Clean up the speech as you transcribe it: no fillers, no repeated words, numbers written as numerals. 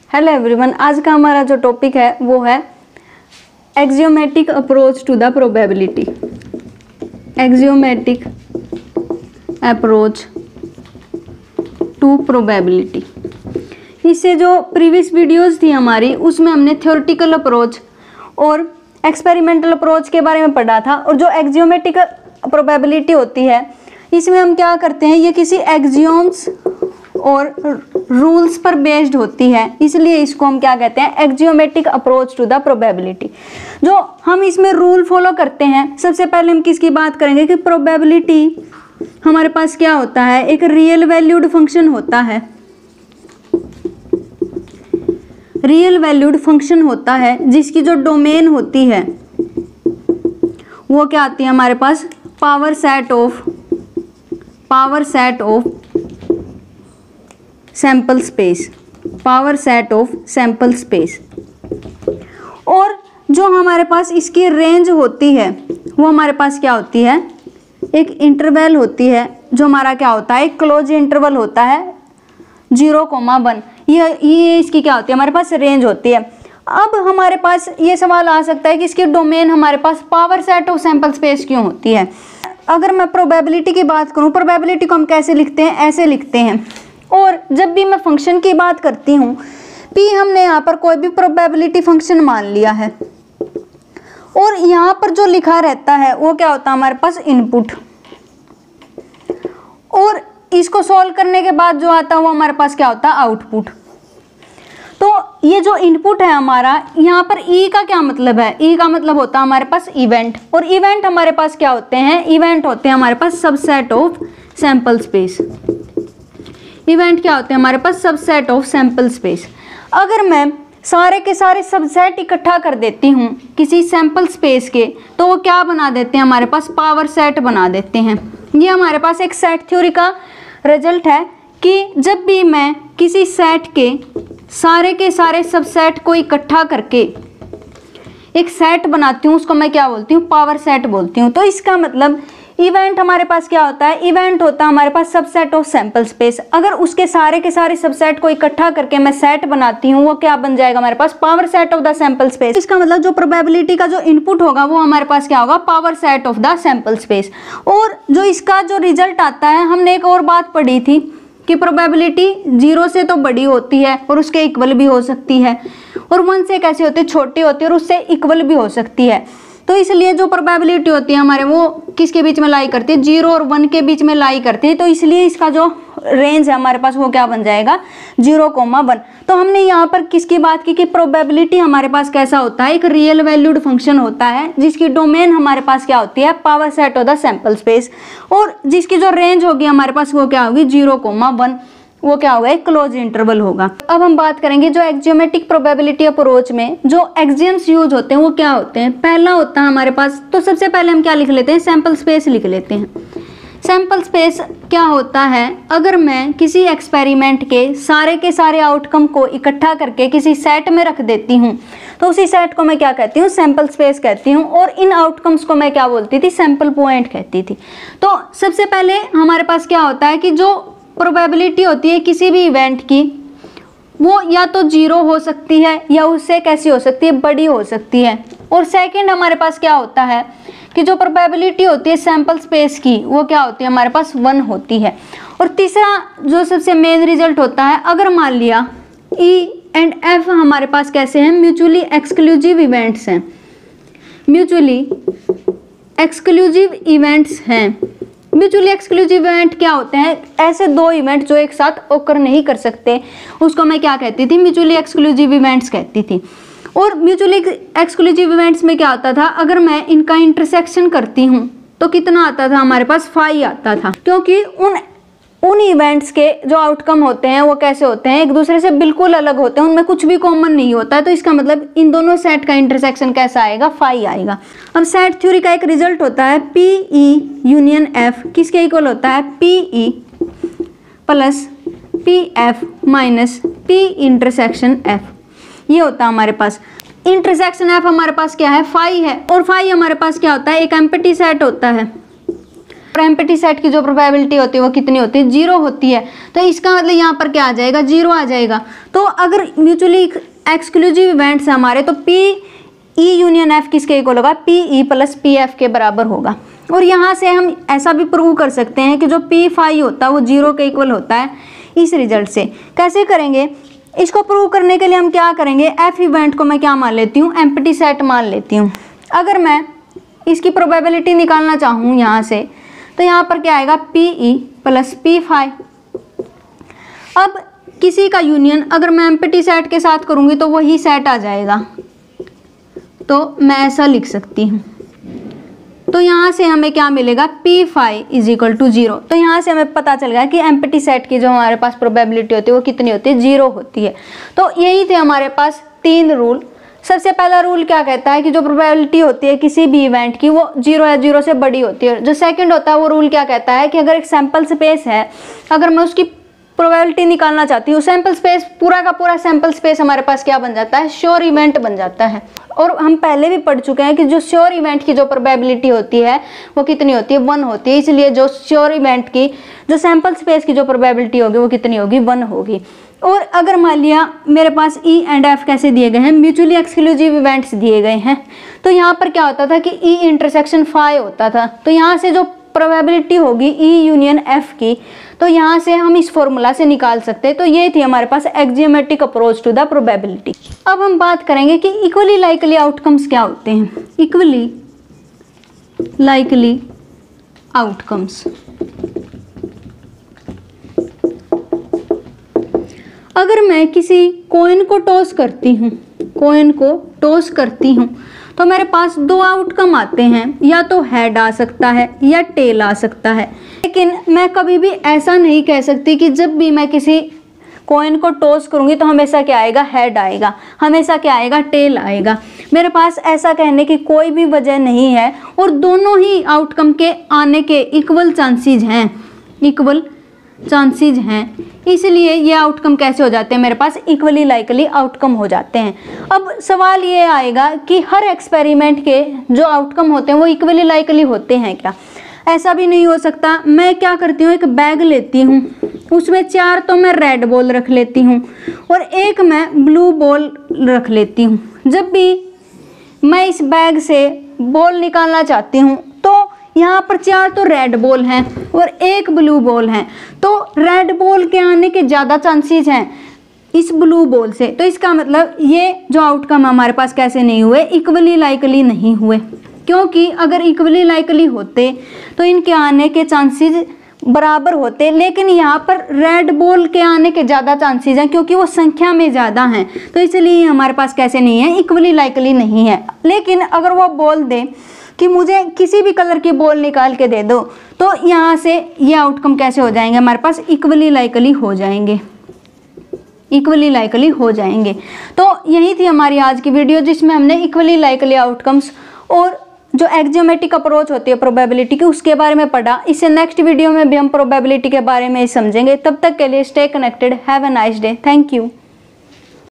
Hello everyone, आज का हमारा जो टॉपिक है वो है axiomatic approach to the probability. Axiomatic approach to probability. इससे जो प्रीवियस वीडियोस थी हमारी, उसमें हमने थ्योरेटिकल अप्रोच और एक्सपेरिमेंटल अप्रोच के बारे में पढ़ा था। और जो एक्सियोमेटिक प्रोबेबिलिटी होती है, इसमें हम क्या करते हैं, ये किसी एक्सियोम्स और रूल्स पर बेस्ड होती है, इसलिए इसको हम क्या कहते हैं, axiomatic approach to the probability. जो हम इसमें रूल फॉलो करते हैं, सबसे पहले हम किसकी बात करेंगे कि प्रोबेबिलिटी हमारे पास क्या होता है, एक रियल वैल्यूड फंक्शन होता है। रियल वैल्यूड फंक्शन होता है जिसकी जो डोमेन होती है वो क्या आती है हमारे पास, power set of sample space, power set of sample space. और जो हमारे पास इसकी रेंज होती है वो हमारे पास क्या होती है, एक इंटरवल होती है, जो हमारा क्या होता है, एक क्लोज इंटरवल होता है 0,1। ये इसकी क्या होती है, हमारे पास रेंज होती है। अब हमारे पास ये सवाल आ सकता है कि इसकी डोमेन हमारे पास power set of sample space क्यों होती है। अगर मैं प्रोबेबिलिटी की बात करूं, प्रोबेबिलिटी को हम कैसे लिखते हैं, ऐसे लिखते हैं। और जब भी मैं फंक्शन की बात करती हूँ, पी हमने यहाँ पर कोई भी प्रोबेबिलिटी फंक्शन मान लिया है, और यहाँ पर जो लिखा रहता है वो क्या होता है हमारे पास, इनपुट। और इसको सॉल्व करने के बाद जो आता है वो हमारे पास क्या होता है, आउटपुट। तो ये जो इनपुट है हमारा, यहाँ पर ई का क्या मतलब है, ई का मतलब होता है हमारे पास इवेंट। और इवेंट हमारे पास क्या होते हैं, इवेंट होते हैं हमारे पास subset of sample space. Event क्या होते हैं हमारे पास, सबसेट ऑफ सैंपल स्पेस। अगर मैं सारे के सारे सबसेट इकट्ठा कर देती हूँ किसी सैंपल स्पेस के, तो वो क्या बना देते हैं हमारे पास, पावर सेट बना देते हैं। ये हमारे पास एक सेट थ्योरी का रिजल्ट है कि जब भी मैं किसी सेट के सारे सबसेट को इकट्ठा करके एक सेट बनाती हूँ, उसको मैं क्या बोलती हूँ, पावर सेट बोलती हूँ। तो इसका मतलब इवेंट हमारे पास क्या होता है, इवेंट होता है हमारे पास सबसेट ऑफ सैंपल स्पेस। अगर उसके सारे के सारे सबसेट को इकट्ठा करके मैं सेट बनाती हूँ, वो क्या बन जाएगा हमारे पास, power set of the sample space. इसका मतलब जो प्रोबेबिलिटी का जो इनपुट होगा वो हमारे पास क्या होगा, power set of the sample space. और जो इसका जो रिजल्ट आता है, हमने एक और बात पढ़ी थी कि प्रोबेबिलिटी 0 से तो बड़ी होती है और उसके इक्वल भी हो सकती है, और 1 से कैसे होती है, छोटी होती है और उससे इक्वल भी हो सकती है। तो इसलिए जो प्रोबेबिलिटी होती है हमारे, वो किसके बीच में लाई करती है, 0 और 1 के बीच में लाई करती है। तो इसलिए इसका जो रेंज है हमारे पास वो क्या बन जाएगा, 0,1। तो हमने यहाँ पर किसकी बात की कि प्रोबेबिलिटी हमारे पास कैसा होता है, एक रियल वैल्यूड फंक्शन होता है जिसकी डोमेन हमारे पास क्या होती है, power set of the sample space. और जिसकी जो रेंज होगी हमारे पास वो क्या होगी, 0,1। वो क्या होगा, एक क्लोज इंटरवल होगा। अब हम बात करेंगे जो एक्सियोमेटिक प्रोबेबिलिटी अप्रोच में जो एक्सियम्स यूज होते हैं वो क्या होते हैं। पहला होता है हमारे पास, तो सबसे पहले हम क्या लिख लेते हैं, सैंपल स्पेस लिख लेते हैं। सैंपल स्पेस क्या होता है, अगर मैं किसी एक्सपेरिमेंट के सारे आउटकम को इकट्ठा करके किसी सेट में रख देती हूँ, तो उसी सेट को मैं क्या कहती हूँ, सैंपल स्पेस कहती हूँ। और इन आउटकम्स को मैं क्या बोलती थी, सैंपल पॉइंट कहती थी। तो सबसे पहले हमारे पास क्या होता है कि जो प्रोबेबिलिटी होती है किसी भी इवेंट की, वो या तो 0 हो सकती है या उससे कैसी हो सकती है, बड़ी हो सकती है। और सेकंड हमारे पास क्या होता है कि जो प्रोबेबिलिटी होती है सैंपल स्पेस की, वो क्या होती है हमारे पास, 1 होती है। और तीसरा जो सबसे मेन रिजल्ट होता है, अगर मान लिया E एंड F हमारे पास कैसे हैं, म्यूचुअली एक्सक्लूसिव इवेंट्स हैं। म्यूचुअली एक्सक्लूसिव इवेंट्स हैं। म्यूचुअली एक्सक्लूसिव इवेंट क्या होते हैं, ऐसे दो इवेंट जो एक साथ ओकर नहीं कर सकते, उसको मैं क्या कहती थी, म्यूचुअली एक्सक्लूसिव इवेंट्स कहती थी। और म्यूचुअली एक्सक्लूसिव इवेंट्स में क्या आता था, अगर मैं इनका इंटरसेक्शन करती हूँ तो कितना आता था हमारे पास, फाई आता था। क्योंकि उन इवेंट्स के जो आउटकम होते हैं वो कैसे होते हैं, एक दूसरे से बिल्कुल अलग होते हैं, उनमें कुछ भी कॉमन नहीं होता है। तो इसका मतलब इन दोनों सेट का इंटरसेक्शन कैसा आएगा, फाई आएगा। अब सेट थ्योरी का एक रिजल्ट होता है PE यूनियन F, किसके इक्वल होता है, PE plus PF minus P intersection F। ये होता है हमारे पास इंटरसेक्शन F हमारे पास क्या है, फाई है। और फाई हमारे पास क्या होता है, एक एम्प्टी सेट होता है। एम्प्टी सेट की जो प्रोबेबिलिटी होती है वो कितनी होती है, 0 होती है। तो इसका मतलब यहाँ पर क्या आ जाएगा, 0 आ जाएगा। तो अगर म्यूचुअली एक्सक्लूसिव इवेंट्स है हमारे, तो पी ई यूनियन एफ किसके इक्वल होगा, P E plus P F के बराबर होगा। और यहाँ से हम ऐसा भी प्रूव कर सकते हैं कि जो पी फाई होता है वो 0 के इक्वल होता है इस रिजल्ट से। कैसे करेंगे इसको प्रूव करने के लिए, हम क्या करेंगे, एफ इवेंट को मैं क्या मान लेती हूँ, एम्प्टी सेट मान लेती हूँ। अगर मैं इसकी प्रोबेबिलिटी निकालना चाहूँ यहाँ से, तो यहाँ पर क्या आएगा, P E plus P phi. अब किसी का यूनियन अगर मैं एम्प्टी सेट के साथ करूँगी तो वही सेट आ जाएगा, तो मैं ऐसा लिख सकती हूँ। तो यहाँ से हमें क्या मिलेगा, P phi is equal to 0। तो यहाँ से हमें पता चल गया कि एम्प्टी सेट की जो हमारे पास प्रोबेबिलिटी होती है वो कितनी होती है, 0 होती है। तो यही थे हमारे पास 3 रूल। सबसे पहला रूल क्या कहता है कि जो प्रोबेबिलिटी होती है किसी भी इवेंट की वो 0 या 0 से बड़ी होती है। जो सेकंड होता है वो रूल क्या कहता है कि अगर एक सैंपल स्पेस है, अगर मैं उसकी प्रोबेबिलिटी निकालना चाहती हूँ, सैंपल स्पेस पूरा का पूरा सैंपल स्पेस हमारे पास क्या बन जाता है, श्योर इवेंट बन जाता है। और हम पहले भी पढ़ चुके हैं कि जो श्योर इवेंट की जो प्रोबेबिलिटी होती है वो कितनी होती है, 1 होती है। इसलिए जो श्योर इवेंट की जो सैंपल स्पेस की जो प्रोबेबिलिटी होगी वो कितनी होगी, 1 होगी। और अगर मान लिया मेरे पास ई एंड एफ कैसे दिए गए हैं, म्यूचुअली एक्सक्लूसिव इवेंट्स दिए गए हैं, तो यहाँ पर क्या होता था कि ई इंटरसेक्शन फाई होता था। तो यहाँ से जो प्रोबेबिलिटी होगी ई यूनियन एफ की, तो यहाँ से हम इस फॉर्मूला से निकाल सकते हैं। तो ये थी हमारे पास एक्सियोमेट्रिक अप्रोच टू द प्रोबेबिलिटी। अब हम बात करेंगे कि इक्वली लाइकली आउटकम्स क्या होते हैं। इक्वली लाइकली आउटकम्स, अगर मैं किसी कॉइन को टॉस करती हूँ, तो मेरे पास 2 आउटकम आते हैं, या तो हेड आ सकता है या टेल आ सकता है। लेकिन मैं कभी भी ऐसा नहीं कह सकती कि जब भी मैं किसी कॉइन को टॉस करूंगी तो हमेशा क्या आएगा, हेड आएगा, हमेशा क्या आएगा, टेल आएगा। मेरे पास ऐसा कहने की कोई भी वजह नहीं है, और दोनों ही आउटकम के आने के इक्वल चांसेस हैं, इसलिए ये आउटकम कैसे हो जाते हैं, मेरे पास इक्वली लाइकली आउटकम हो जाते हैं। अब सवाल ये आएगा कि हर एक्सपेरिमेंट के जो आउटकम होते हैं वो इक्वली लाइकली होते हैं क्या? ऐसा भी नहीं हो सकता। मैं क्या करती हूँ, एक बैग लेती हूँ, उसमें 4 तो मैं रेड बॉल रख लेती हूँ और 1 मैं ब्लू बॉल रख लेती हूँ। जब भी मैं इस बैग से बॉल निकालना चाहती हूँ तो यहाँ पर 4 तो रेड बॉल हैं और 1 ब्लू बॉल हैं, तो रेड बॉल के आने के ज़्यादा चांसेस हैं इस ब्लू बॉल से। तो इसका मतलब ये जो आउटकम हमारे पास कैसे नहीं हुए, इक्वली लाइकली नहीं हुए, क्योंकि अगर इक्वली लाइकली होते तो इनके आने के चांसेस बराबर होते। लेकिन यहाँ पर रेड बॉल के आने के ज़्यादा चांसेस हैं क्योंकि वो संख्या में ज़्यादा हैं, तो इसलिए हमारे पास कैसे नहीं है, इक्वली लाइकली नहीं है। लेकिन अगर वो बोल दे कि मुझे किसी भी कलर की बॉल निकाल के दे दो, तो यहाँ से ये आउटकम कैसे हो जाएंगे, हमारे पास इक्वली लाइकली हो जाएंगे, इक्वली लाइकली हो जाएंगे। तो यही थी हमारी आज की वीडियो, जिसमें हमने इक्वली लाइकली आउटकम्स और जो एक्सियोमेट्रिक अप्रोच होती है प्रोबेबिलिटी की उसके बारे में पढ़ा। इससे नेक्स्ट वीडियो में भी हम प्रोबेबिलिटी के बारे में समझेंगे। तब तक के लिए stay connected, have a nice day, thank you.